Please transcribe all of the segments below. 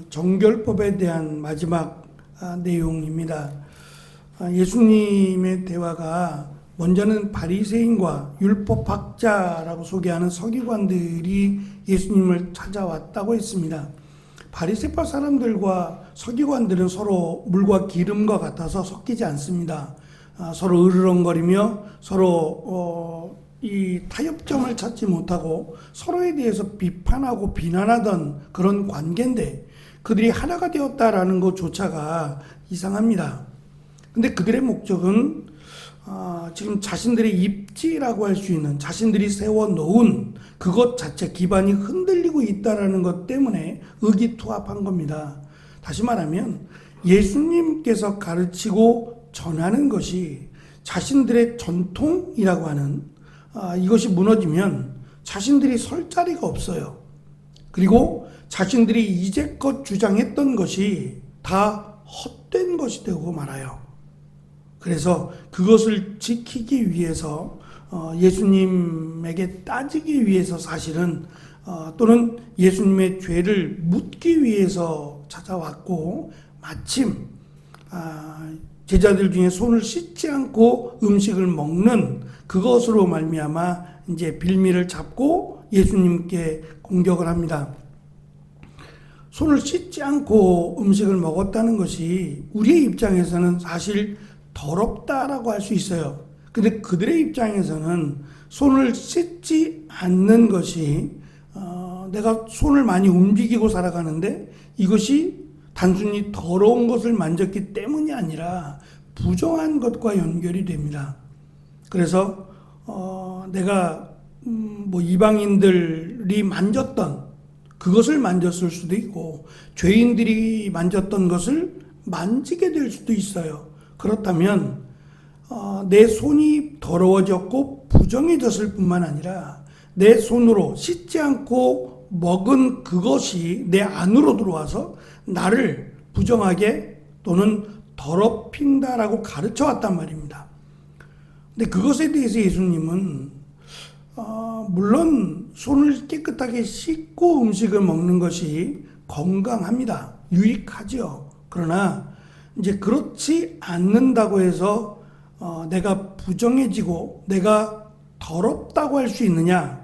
정결법에 대한 마지막 내용입니다. 예수님의 대화가 먼저는 바리새인과 율법학자라고 소개하는 서기관들이 예수님을 찾아왔다고 했습니다. 바리새파 사람들과 서기관들은 서로 물과 기름과 같아서 섞이지 않습니다. 서로 으르렁거리며 서로 이 타협점을 찾지 못하고 서로에 대해서 비판하고 비난하던 그런 관계인데 그들이 하나가 되었다라는 것조차가 이상합니다. 근데 그들의 목적은 지금 자신들의 입지라고 할 수 있는 자신들이 세워놓은 그것 자체 기반이 흔들리고 있다는 것 때문에 의기투합한 겁니다. 다시 말하면 예수님께서 가르치고 전하는 것이 자신들의 전통이라고 하는 이것이 무너지면 자신들이 설 자리가 없어요. 그리고 자신들이 이제껏 주장했던 것이 다 헛된 것이 되고 말아요. 그래서 그것을 지키기 위해서 예수님에게 따지기 위해서 사실은 또는 예수님의 죄를 묻기 위해서 찾아왔고 마침 제자들 중에 손을 씻지 않고 음식을 먹는 그것으로 말미암아 이제 빌미를 잡고 예수님께 공격을 합니다. 손을 씻지 않고 음식을 먹었다는 것이 우리의 입장에서는 사실 더럽다라고 할 수 있어요. 근데 그들의 입장에서는 손을 씻지 않는 것이 내가 손을 많이 움직이고 살아가는데 이것이 단순히 더러운 것을 만졌기 때문이 아니라 부정한 것과 연결이 됩니다. 그래서 내가 이방인들이 만졌던 그것을 만졌을 수도 있고 죄인들이 만졌던 것을 만지게 될 수도 있어요. 그렇다면 내 손이 더러워졌고 부정해졌을 뿐만 아니라 내 손으로 씻지 않고 먹은 그것이 내 안으로 들어와서 나를 부정하게 또는 더럽힌다라고 가르쳐 왔단 말입니다. 근데 그것에 대해서 예수님은 물론 손을 깨끗하게 씻고 음식을 먹는 것이 건강합니다. 유익하죠. 그러나 이제 그렇지 않는다고 해서 내가 부정해지고 내가 더럽다고 할 수 있느냐?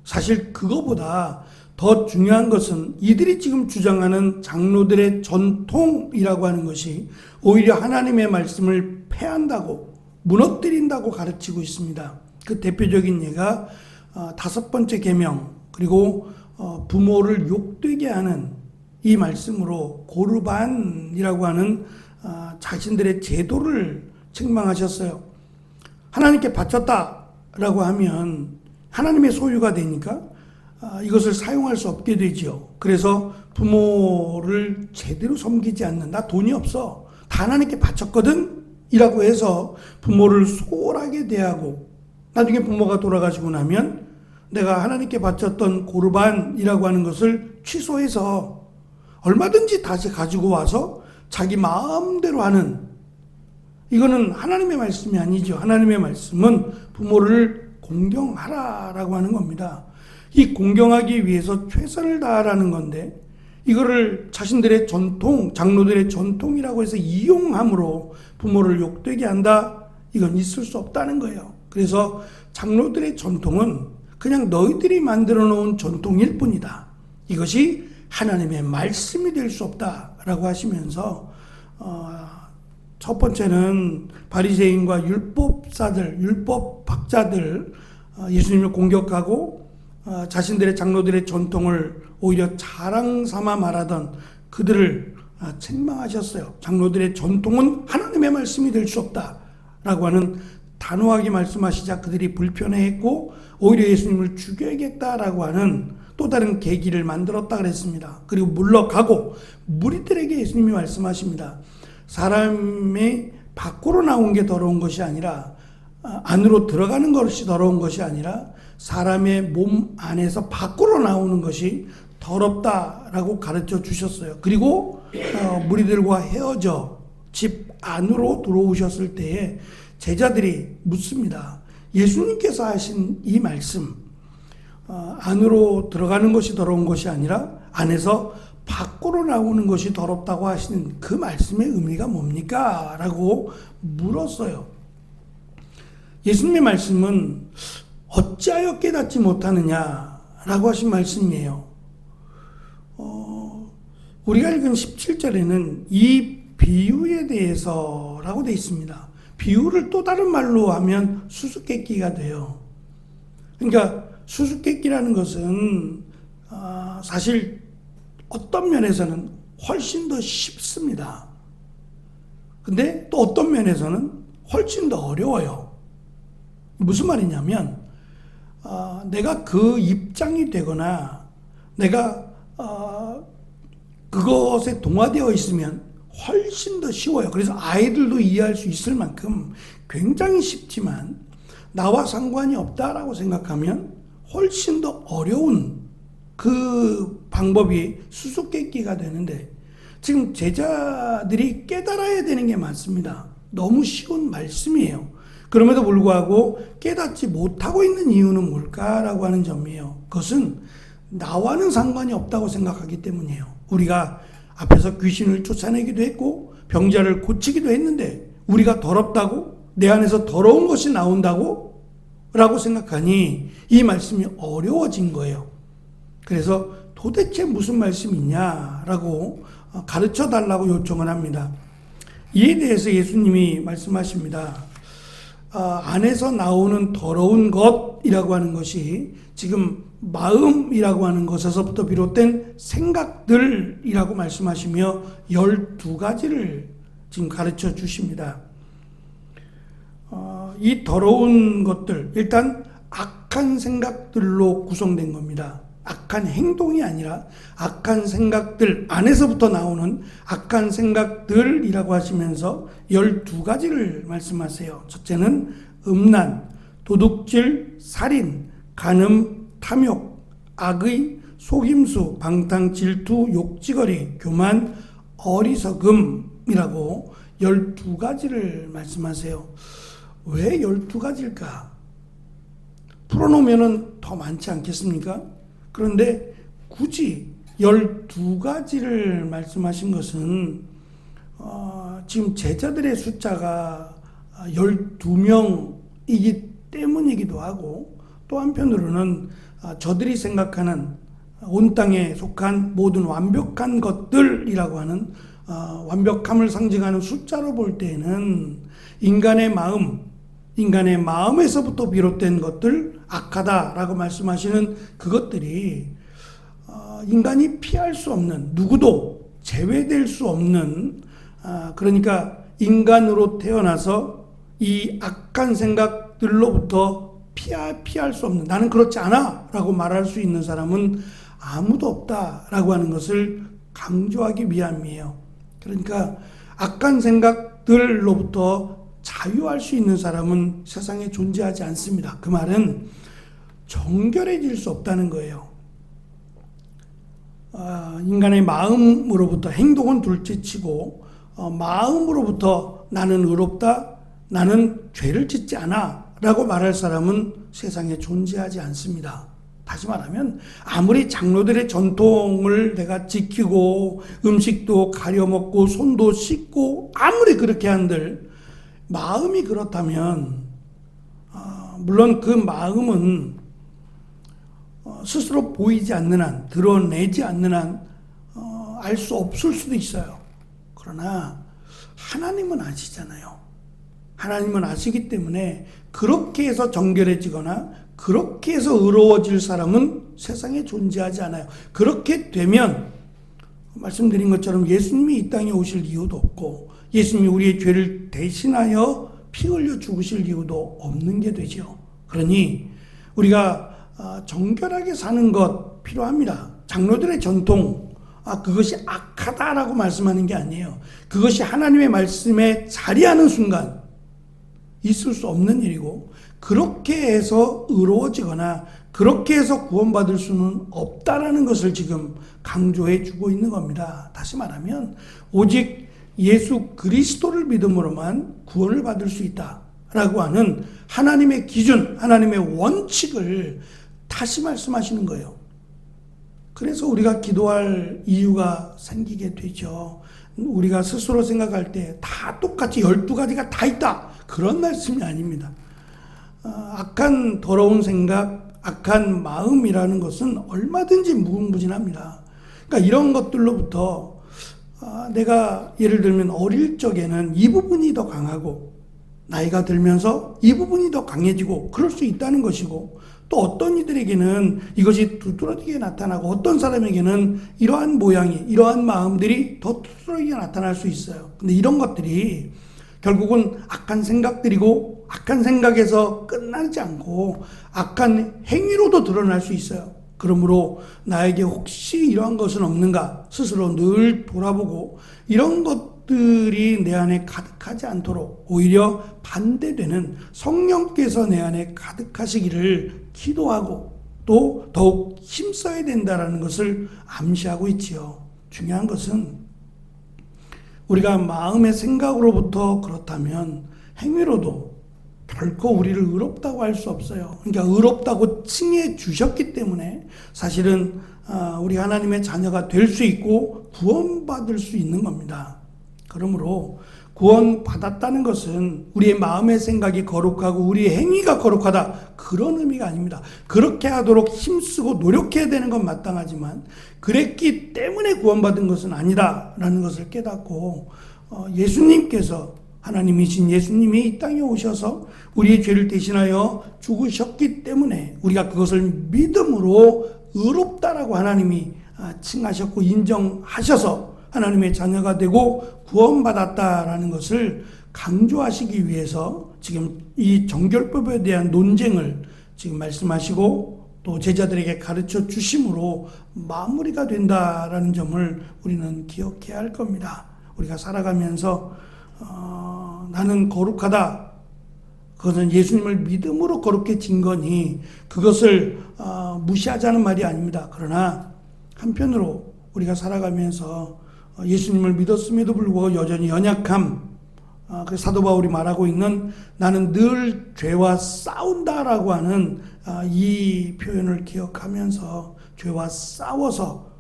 사실 그거보다 더 중요한 것은 이들이 지금 주장하는 장로들의 전통이라고 하는 것이 오히려 하나님의 말씀을 폐한다고 무너뜨린다고 가르치고 있습니다. 그 대표적인 예가 5번째 계명 그리고 부모를 욕되게 하는 이 말씀으로 고르반이라고 하는 자신들의 제도를 책망하셨어요. 하나님께 바쳤다라고 하면 하나님의 소유가 되니까 이것을 사용할 수 없게 되죠. 그래서 부모를 제대로 섬기지 않는 나 돈이 없어 다 하나님께 바쳤거든 이라고 해서 부모를 소홀하게 대하고 나중에 부모가 돌아가시고 나면 내가 하나님께 바쳤던 고르반이라고 하는 것을 취소해서 얼마든지 다시 가지고 와서 자기 마음대로 하는 이거는 하나님의 말씀이 아니죠. 하나님의 말씀은 부모를 공경하라라고 하는 겁니다. 이 공경하기 위해서 최선을 다하라는 건데 이거를 자신들의 전통, 장로들의 전통이라고 해서 이용함으로 부모를 욕되게 한다? 이건 있을 수 없다는 거예요. 그래서 장로들의 전통은 그냥 너희들이 만들어 놓은 전통일 뿐이다. 이것이 하나님의 말씀이 될 수 없다라고 하시면서 첫 번째는 바리새인과 율법사들, 율법학자들 예수님을 공격하고 자신들의 장로들의 전통을 오히려 자랑 삼아 말하던 그들을 책망하셨어요. 장로들의 전통은 하나님의 말씀이 될 수 없다라고 하는 단호하게 말씀하시자 그들이 불편해했고 오히려 예수님을 죽여야겠다라고 하는 또 다른 계기를 만들었다 그랬습니다. 그리고 물러가고 무리들에게 예수님이 말씀하십니다. 사람이 밖으로 나온 게 더러운 것이 아니라 안으로 들어가는 것이 더러운 것이 아니라 사람의 몸 안에서 밖으로 나오는 것이 더럽다라고 가르쳐 주셨어요. 그리고 무리들과 헤어져 집 안으로 들어오셨을 때에 제자들이 묻습니다. 예수님께서 하신 이 말씀 안으로 들어가는 것이 더러운 것이 아니라 안에서 밖으로 나오는 것이 더럽다고 하시는 그 말씀의 의미가 뭡니까? 라고 물었어요. 예수님의 말씀은 어찌하여 깨닫지 못하느냐? 라고 하신 말씀이에요. 우리가 읽은 17절에는 이 비유에 대해서 라고 되어 있습니다. 비유를 또 다른 말로 하면 수수께끼가 돼요. 그러니까 수수께끼라는 것은 사실 어떤 면에서는 훨씬 더 쉽습니다. 근데 또 어떤 면에서는 훨씬 더 어려워요. 무슨 말이냐면 내가 그 입장이 되거나 내가 그것에 동화되어 있으면 훨씬 더 쉬워요. 그래서 아이들도 이해할 수 있을 만큼 굉장히 쉽지만 나와 상관이 없다라고 생각하면 훨씬 더 어려운 그 방법이 수수께끼가 되는데 지금 제자들이 깨달아야 되는 게 맞습니다. 너무 쉬운 말씀이에요. 그럼에도 불구하고 깨닫지 못하고 있는 이유는 뭘까라고 하는 점이에요. 그것은 나와는 상관이 없다고 생각하기 때문이에요. 우리가 앞에서 귀신을 쫓아내기도 했고 병자를 고치기도 했는데 우리가 더럽다고? 내 안에서 더러운 것이 나온다고? 라고 생각하니 이 말씀이 어려워진 거예요. 그래서 도대체 무슨 말씀이냐라고 가르쳐 달라고 요청을 합니다. 이에 대해서 예수님이 말씀하십니다. 안에서 나오는 더러운 것이라고 하는 것이 지금 마음이라고 하는 것에서부터 비롯된 생각들이라고 말씀하시며 12가지를 지금 가르쳐 주십니다. 이 더러운 것들, 일단 악한 생각들로 구성된 겁니다. 악한 행동이 아니라 악한 생각들 안에서부터 나오는 악한 생각들이라고 하시면서 12가지를 말씀하세요. 첫째는 음란, 도둑질, 살인, 간음, 탐욕, 악의, 속임수, 방탕, 질투, 욕지거리, 교만, 어리석음이라고 12가지를 말씀하세요. 왜 12가지일까? 풀어놓으면 더 많지 않겠습니까? 그런데 굳이 12가지를 말씀하신 것은 지금 제자들의 숫자가 12명이기 때문이기도 하고 또 한편으로는 저들이 생각하는 온 땅에 속한 모든 완벽한 것들이라고 하는 완벽함을 상징하는 숫자로 볼 때에는 인간의 마음에서부터 비롯된 것들, 악하다라고 말씀하시는 그것들이 인간이 피할 수 없는, 누구도 제외될 수 없는, 그러니까 인간으로 태어나서 이 악한 생각들로부터 피할 수 없는, 나는 그렇지 않아 라고 말할 수 있는 사람은 아무도 없다라고 하는 것을 강조하기 위함이에요. 그러니까 악한 생각들로부터 자유할 수 있는 사람은 세상에 존재하지 않습니다. 그 말은 정결해질 수 없다는 거예요. 인간의 마음으로부터 행동은 둘째치고 마음으로부터 나는 의롭다, 나는 죄를 짓지 않아 라고 말할 사람은 세상에 존재하지 않습니다. 다시 말하면 아무리 장로들의 전통을 내가 지키고 음식도 가려 먹고 손도 씻고 아무리 그렇게 한들 마음이 그렇다면 물론 그 마음은 스스로 보이지 않는 한, 드러내지 않는 한 알 수 없을 수도 있어요. 그러나 하나님은 아시잖아요. 하나님은 아시기 때문에 그렇게 해서 정결해지거나 그렇게 해서 의로워질 사람은 세상에 존재하지 않아요. 그렇게 되면 말씀드린 것처럼 예수님이 이 땅에 오실 이유도 없고 예수님이 우리의 죄를 대신하여 피 흘려 죽으실 이유도 없는 게 되죠. 그러니 우리가 정결하게 사는 것 필요합니다. 장로들의 전통, 그것이 악하다라고 말씀하는 게 아니에요. 그것이 하나님의 말씀에 자리하는 순간 있을 수 없는 일이고 그렇게 해서 의로워지거나 그렇게 해서 구원받을 수는 없다라는 것을 지금 강조해 주고 있는 겁니다. 다시 말하면 오직 예수 그리스도를 믿음으로만 구원을 받을 수 있다라고 하는 하나님의 기준, 하나님의 원칙을 다시 말씀하시는 거예요. 그래서 우리가 기도할 이유가 생기게 되죠. 우리가 스스로 생각할 때 다 똑같이 12가지가 다 있다. 그런 말씀이 아닙니다. 악한 더러운 생각, 악한 마음이라는 것은 얼마든지 무궁무진합니다. 그러니까 이런 것들로부터 내가 예를 들면 어릴 적에는 이 부분이 더 강하고 나이가 들면서 이 부분이 더 강해지고 그럴 수 있다는 것이고, 또 어떤 이들에게는 이것이 두드러지게 나타나고 어떤 사람에게는 이러한 모양이, 이러한 마음들이 더 두드러지게 나타날 수 있어요. 근데 이런 것들이 결국은 악한 생각들이고, 악한 생각에서 끝나지 않고 악한 행위로도 드러날 수 있어요. 그러므로 나에게 혹시 이러한 것은 없는가 스스로 늘 돌아보고, 이런 것들이 내 안에 가득하지 않도록 오히려 반대되는 성령께서 내 안에 가득하시기를 기도하고 또 더욱 힘써야 된다는 것을 암시하고 있지요. 중요한 것은 우리가 마음의 생각으로부터 그렇다면 행위로도 결코 우리를 의롭다고 할 수 없어요. 그러니까 의롭다고 칭해 주셨기 때문에 사실은 우리 하나님의 자녀가 될 수 있고 구원받을 수 있는 겁니다. 그러므로 구원받았다는 것은 우리의 마음의 생각이 거룩하고 우리의 행위가 거룩하다, 그런 의미가 아닙니다. 그렇게 하도록 힘쓰고 노력해야 되는 건 마땅하지만 그랬기 때문에 구원받은 것은 아니다라는 것을 깨닫고, 예수님께서, 하나님이신 예수님이 이 땅에 오셔서 우리의 죄를 대신하여 죽으셨기 때문에 우리가 그것을 믿음으로 의롭다라고 하나님이 칭하셨고 인정하셔서 하나님의 자녀가 되고 구원받았다라는 것을 강조하시기 위해서 지금 이 정결법에 대한 논쟁을 지금 말씀하시고 또 제자들에게 가르쳐 주심으로 마무리가 된다라는 점을 우리는 기억해야 할 겁니다. 우리가 살아가면서 나는 거룩하다, 그것은 예수님을 믿음으로 거룩해진 거니 그것을 무시하자는 말이 아닙니다. 그러나 한편으로 우리가 살아가면서 예수님을 믿었음에도 불구하고 여전히 연약함, 그 사도 바울이 말하고 있는 나는 늘 죄와 싸운다라고 하는 이 표현을 기억하면서 죄와 싸워서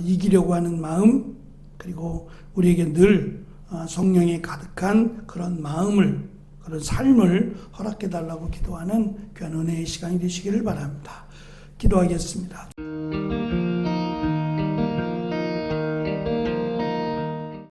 이기려고 하는 마음, 그리고 우리에게 늘 성령이 가득한 그런 마음을, 그런 삶을 허락해 달라고 기도하는 귀한 은혜의 시간이 되시기를 바랍니다. 기도하겠습니다.